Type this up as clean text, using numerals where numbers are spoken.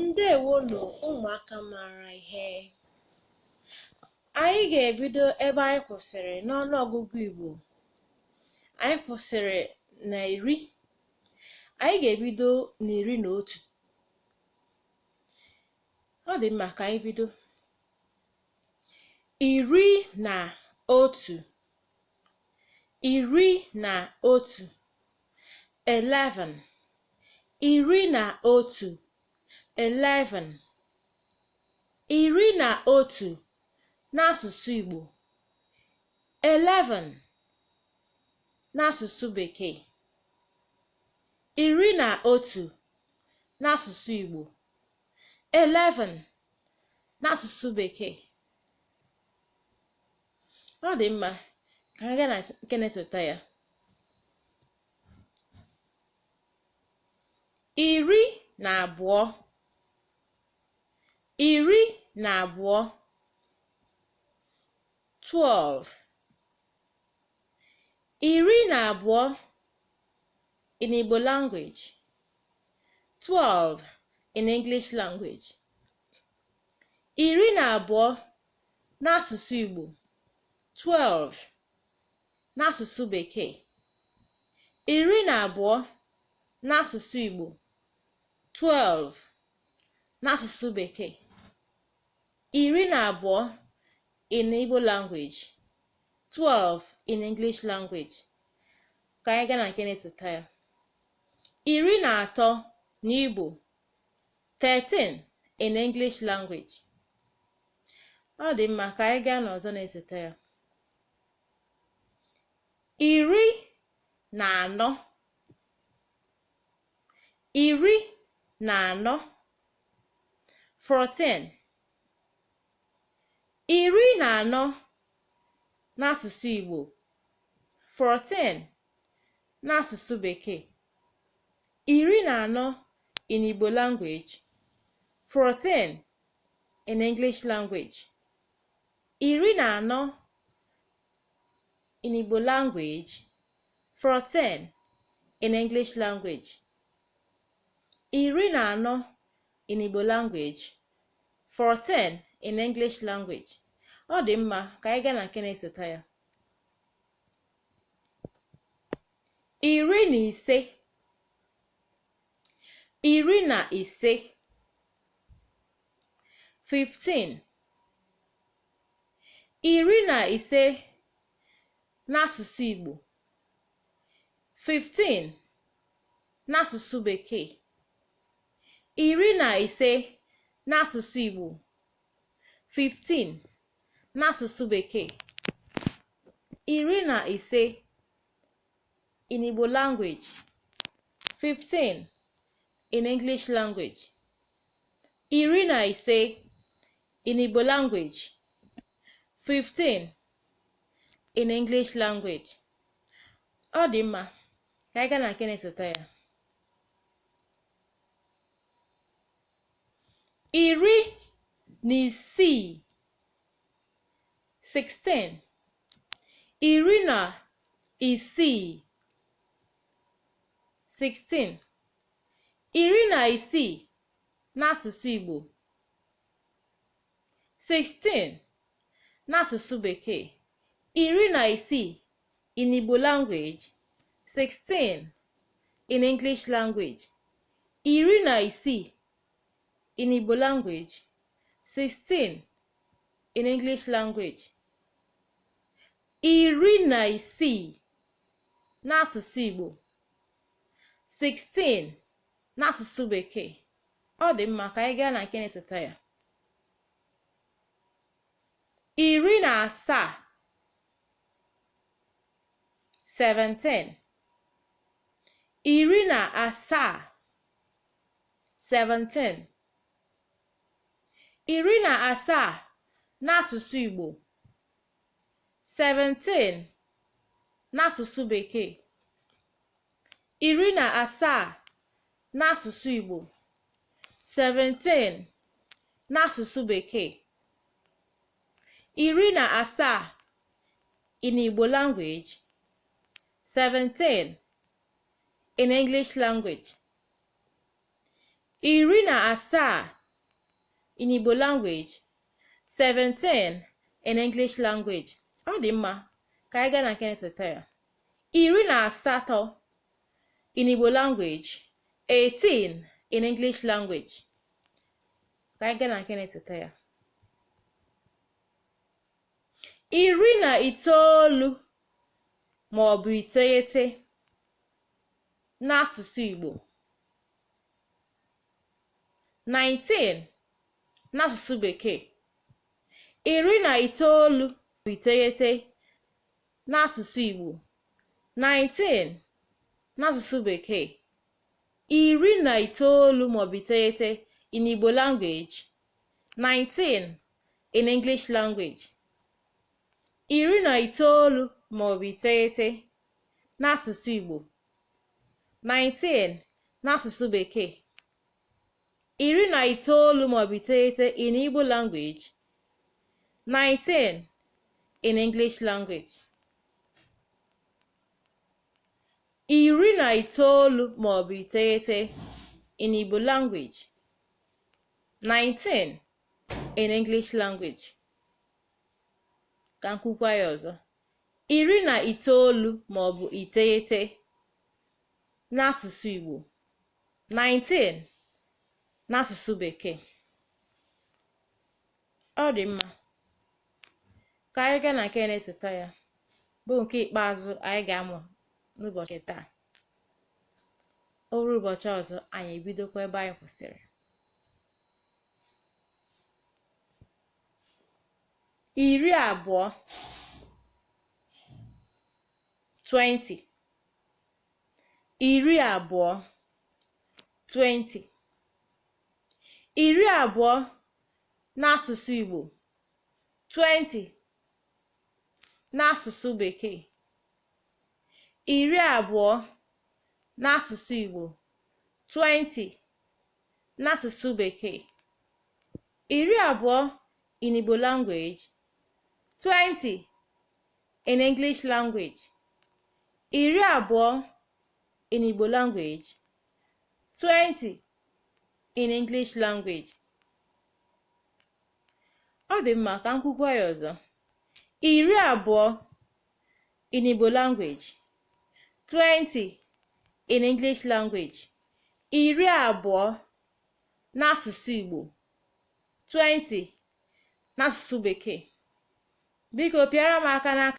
Ndewonu ụmụaka mara ihe. Anyị ga-ebido ebe anyị kwụsịrị n'ọnụọgụgụ Igbo. Anyị kwụsịrị na 10. Anyị ga-ebido na 11. Ọ dị mma ka anyị bido. 11. 11. 11. 11. 11. 11 n'asụsụ Igbo. 11 n'asụsụ Bekee. 11 n'asụsụ Igbo. 11 n'asụsụ Bekee. Ọ dị mma ka anyị gaa na nke na-esote ya. 12. 12. 12. 12 in Igbo language. 12 in English language. 12 n'asụsụ Igbo. 12 n'asụsụ Bekee. 12 n'asụsụ Igbo. 12 n'asụsụ Bekee. 12 in Igbo language. 12 in English language. Ka anyị gaa na nke na-esote ya. 13 n'Igbo. 13 in English language. Ọ dị mma ka anyị gaa n'ọzọ na-esote ya. 14. 14. 14. 14 n'asụsụ Igbo. 14 n'asụsụ Bekee. 14 in Igbo language. 14 in English language. 14 in Igbo language. 14 in English language. 14 in Igbo language. 14 in English language. Ọ dị mma ka anyị gaa na nke na-esote ya. 15. 15. 15. 15 n'asụsụ Igbo. 15 n'asụsụ Bekee. 15 n'asụsụ Igbo. 15 n'asụsụ Bekee. 15 in Igbo language. 15 in English language. 15 in Igbo language. 15 in English language. Ọ dị mma ka anyị gaa na nke na-esote ya. 16. 16. 16. 16. 16 n'asụsụ Igbo. 16 n'asụsụ Bekee. 16 in Igbo language. 16 in English language. 16 in Igbo language. 16 in English language. 16 n'asụsụ Igbo. 16 n'asụsụ Bekee. Ọ dị mma ka anyị gaa na nke na-esote ya. 17. 17. 17. 17. 17 n'asụsụ Igbo. 17 n'asụsụ Bekee. 17 n'asụsụ Igbo. 17 n'asụsụ Bekee. 17 in Igbo language. 17 in English language. 17 in Igbo language, 17 in English language. Ọ dị mma ka anyị gaa na nke na-esote ya. 18 in Igbo language, 18 in English language. Ka anyị gaa na nke na-esote ya. 19 ma ọ bụ 9 n'asụsụ Igbo. 19 n'asụsụ Bekee. 19 bụ 9 n'asụsụ Igbo. 19 n'asụsụ Bekee. 19 maọbụ 9 in Igbo language. 19 in English language. 19 maọbụ 9 n'asụsụ Igbo. 19 n'asụsụ Bekee. 19 maọbụ 9 in Igbo language. 19 in English language. 19 maọbụ 9 in Igbo language. 19 in English language. Ka m kwukwa ya ọzọ. 19 maọbụ 9 n'asụsụ Igbo. 19 n'asụsụ Bekee. Ọ dị mma ka anyị gaa na nke na-esote ya, bụ nke ikpeazụ anyị ga-amụ n'ụbọchị taa. O ruo ụbọchị ọzọ, anyị ebidokwa ebe anyị kwụsịrị. 20 20 20 20 20 n'asụsụ Igbo, 20 n'asụsụ Bekee. 20 n'asụsụ Igbo, 20 n'asụsụ Bekee. 20 in Igbo language, 20 in English language. 20 in Igbo language, 20 in English language. Ọ dị mma ka m kwukwa ya ọzọ. 20 in Igbo language, 20 in English language. 20 n'asụsụ Igbo, 20 n'asụsụ Bekee. Biko pịara m aka n'aka